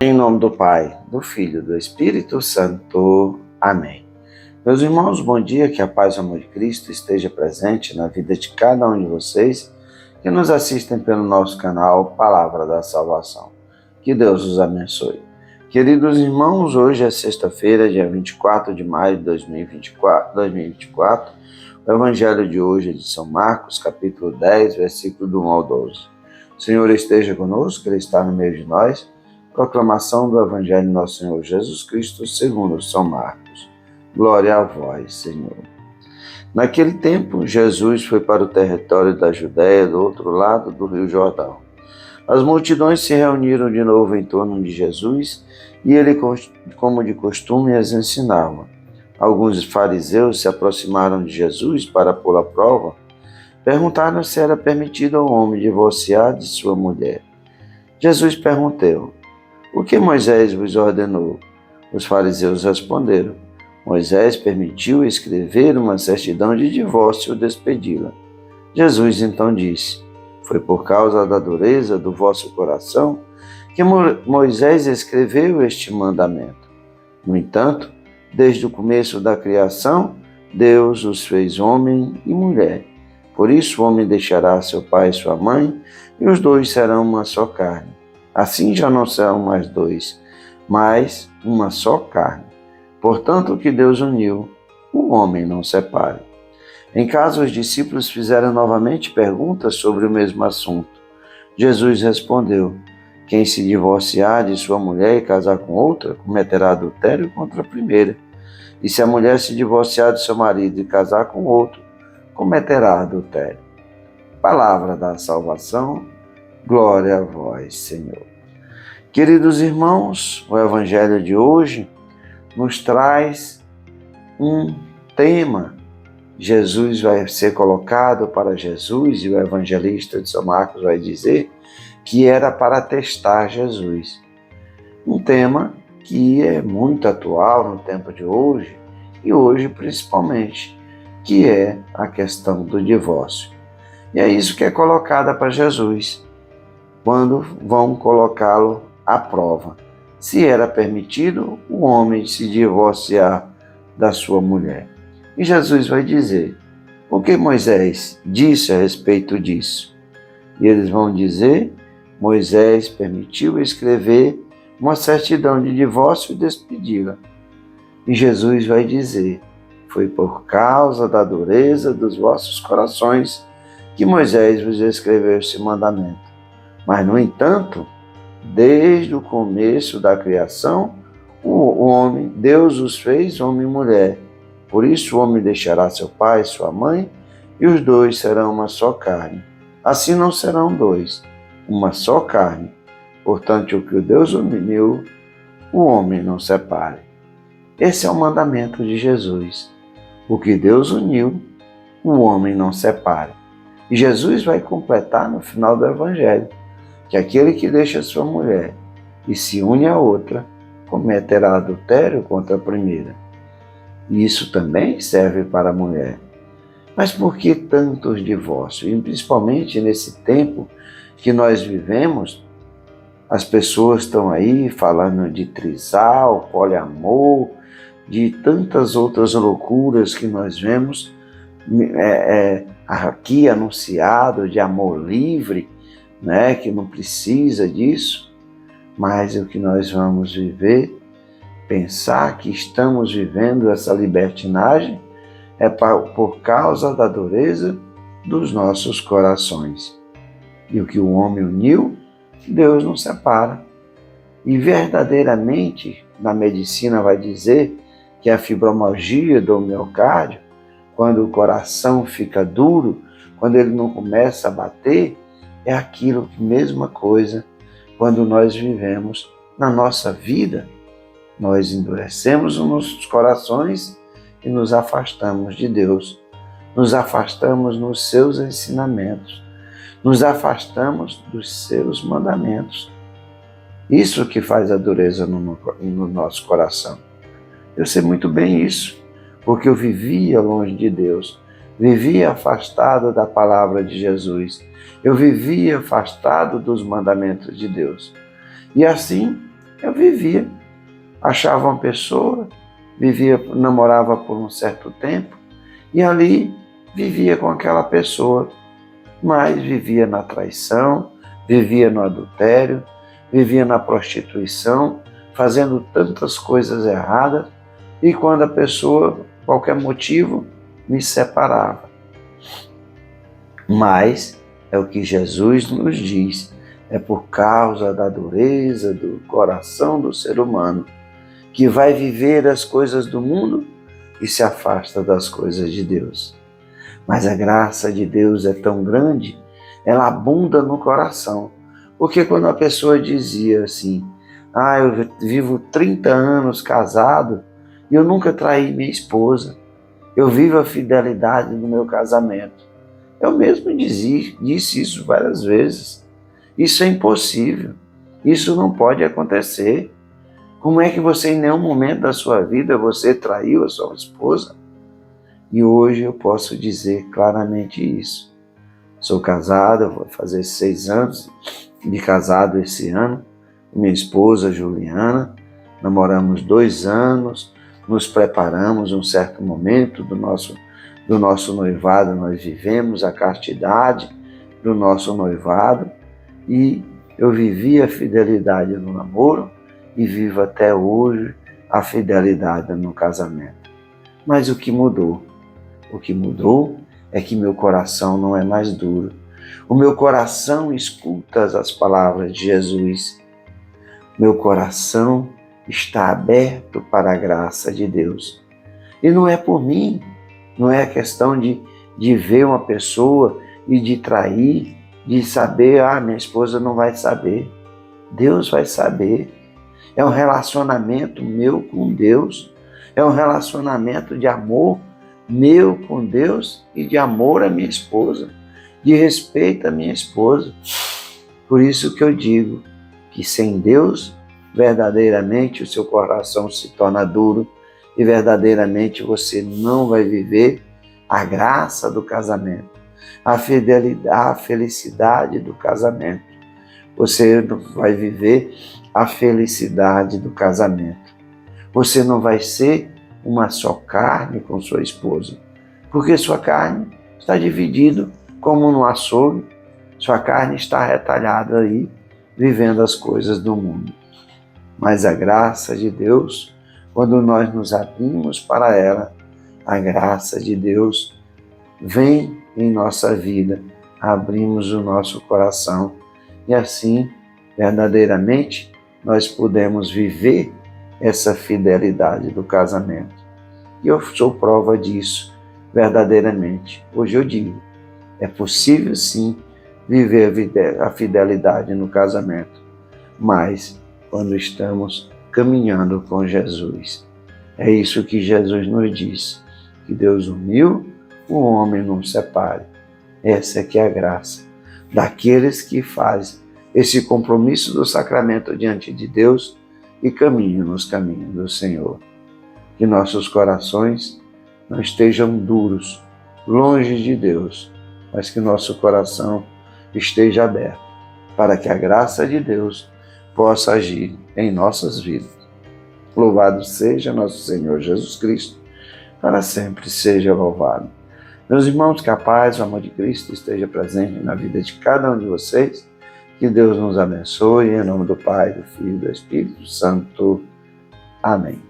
Em nome do Pai, do Filho e do Espírito Santo. Amém. Meus irmãos, bom dia, que a paz e o amor de Cristo esteja presente na vida de cada um de vocês que nos assistem pelo nosso canal Palavra da Salvação. Que Deus os abençoe. Queridos irmãos, hoje é sexta-feira, dia 24 de maio de 2024. O Evangelho de hoje é de São Marcos, capítulo 10, versículo do 1 ao 12. O Senhor esteja conosco, Ele está no meio de nós. Proclamação do Evangelho de nosso Senhor Jesus Cristo, segundo São Marcos. Glória a vós, Senhor. Naquele tempo, Jesus foi para o território da Judéia, do outro lado do Rio Jordão. As multidões se reuniram de novo em torno de Jesus e ele, como de costume, as ensinava. Alguns fariseus se aproximaram de Jesus para pô-lo à prova. Perguntaram se era permitido ao homem divorciar de sua mulher. Jesus perguntou: o que Moisés vos ordenou? Os fariseus responderam: Moisés permitiu escrever uma certidão de divórcio e despedi-la. Jesus então disse: foi por causa da dureza do vosso coração que Moisés escreveu este mandamento. No entanto, desde o começo da criação, Deus os fez homem e mulher. Por isso o homem deixará seu pai e sua mãe, e os dois serão uma só carne. Assim já não serão mais dois, mas uma só carne. Portanto, o que Deus uniu, o homem não separe. Em casa, os discípulos fizeram novamente perguntas sobre o mesmo assunto. Jesus respondeu: quem se divorciar de sua mulher e casar com outra, cometerá adultério contra a primeira. E se a mulher se divorciar de seu marido e casar com outro, cometerá adultério. Palavra da salvação. Glória a vós, Senhor. Queridos irmãos, o Evangelho de hoje nos traz um tema. Jesus vai ser colocado para Jesus, e o evangelista de São Marcos vai dizer que era para testar Jesus. Um tema que é muito atual no tempo de hoje, e hoje principalmente, que é a questão do divórcio. E é isso que é colocada para Jesus, quando vão colocá-lo à prova. Se era permitido o homem se divorciar da sua mulher. E Jesus vai dizer: o que Moisés disse a respeito disso? E eles vão dizer: Moisés permitiu escrever uma certidão de divórcio e despedi-la. E Jesus vai dizer: foi por causa da dureza dos vossos corações que Moisés vos escreveu esse mandamento. Mas, no entanto, desde o começo da criação, o homem, Deus os fez homem e mulher. Por isso o homem deixará seu pai e sua mãe, e os dois serão uma só carne. Assim não serão dois, uma só carne. Portanto, o que Deus uniu, o homem não separe. Esse é o mandamento de Jesus. O que Deus uniu, o homem não separe. E Jesus vai completar no final do Evangelho que aquele que deixa sua mulher e se une a outra, cometerá adultério contra a primeira. E isso também serve para a mulher. Mas por que tantos divórcios? E principalmente nesse tempo que nós vivemos, as pessoas estão aí falando de trisal, poliamor, de tantas outras loucuras que nós vemos aqui anunciado, de amor livre, né, que não precisa disso, mas o que nós vamos viver, pensar que estamos vivendo essa libertinagem, é por causa da dureza dos nossos corações. E o que o homem uniu, Deus não separa. E verdadeiramente, na medicina vai dizer que a fibromialgia do miocárdio, quando o coração fica duro, quando ele não começa a bater, é aquilo que, mesma coisa, quando nós vivemos na nossa vida, nós endurecemos os nossos corações e nos afastamos de Deus, nos afastamos nos seus ensinamentos, nos afastamos dos seus mandamentos. Isso que faz a dureza no nosso coração. Eu sei muito bem isso, porque eu vivia longe de Deus, vivia afastado da palavra de Jesus, eu vivia afastado dos mandamentos de Deus. E assim, Eu vivia. Achava uma pessoa, namorava por um certo tempo, e ali vivia com aquela pessoa, mas vivia na traição, vivia no adultério, vivia na prostituição, fazendo tantas coisas erradas, e quando a pessoa, por qualquer motivo, me separava. Mas é o que Jesus nos diz, é por causa da dureza do coração do ser humano que vai viver as coisas do mundo e se afasta das coisas de Deus. Mas a graça de Deus é tão grande, ela abunda no coração. Porque quando a pessoa dizia assim, eu vivo 30 anos casado e eu nunca traí minha esposa, eu vivo a fidelidade no meu casamento. Eu mesmo disse isso várias vezes. Isso é impossível, isso não pode acontecer. Como é que você, em nenhum momento da sua vida, você traiu a sua esposa? E hoje eu posso dizer claramente isso. Sou casado, vou fazer 6 anos de casado esse ano, com minha esposa Juliana. Namoramos 2 anos, nos preparamos um certo momento do nosso noivado, nós vivemos a castidade do nosso noivado e eu vivi a fidelidade no namoro e vivo até hoje a fidelidade no casamento. Mas o que mudou? O que mudou é que meu coração não é mais duro. O meu coração escuta as palavras de Jesus. Meu coração está aberto para a graça de Deus. E não é por mim, não é questão de ver uma pessoa e de trair, de saber, minha esposa não vai saber. Deus vai saber. É um relacionamento meu com Deus. É um relacionamento de amor meu com Deus e de amor à minha esposa, de respeito à minha esposa. Por isso que eu digo que sem Deus, verdadeiramente o seu coração se torna duro e verdadeiramente você não vai viver a graça do casamento, a fidelidade, a felicidade do casamento. Você não vai viver a felicidade do casamento. Você não vai ser uma só carne com sua esposa, porque sua carne está dividida como no açougue, sua carne está retalhada aí, vivendo as coisas do mundo. Mas a graça de Deus, quando nós nos abrimos para ela, a graça de Deus vem em nossa vida, abrimos o nosso coração e assim, verdadeiramente, nós podemos viver essa fidelidade do casamento. E eu sou prova disso, verdadeiramente. Hoje eu digo, é possível sim viver a fidelidade no casamento, mas quando estamos caminhando com Jesus. É isso que Jesus nos diz, que Deus uniu, o homem não separe. Essa é que é a graça daqueles que fazem esse compromisso do sacramento diante de Deus e caminham nos caminhos do Senhor. Que nossos corações não estejam duros, longe de Deus, mas que nosso coração esteja aberto para que a graça de Deus possa agir em nossas vidas. Louvado seja nosso Senhor Jesus Cristo, para sempre seja louvado. Meus irmãos, que a paz, o amor de Cristo esteja presente na vida de cada um de vocês. Que Deus nos abençoe, em nome do Pai, do Filho e do Espírito Santo. Amém.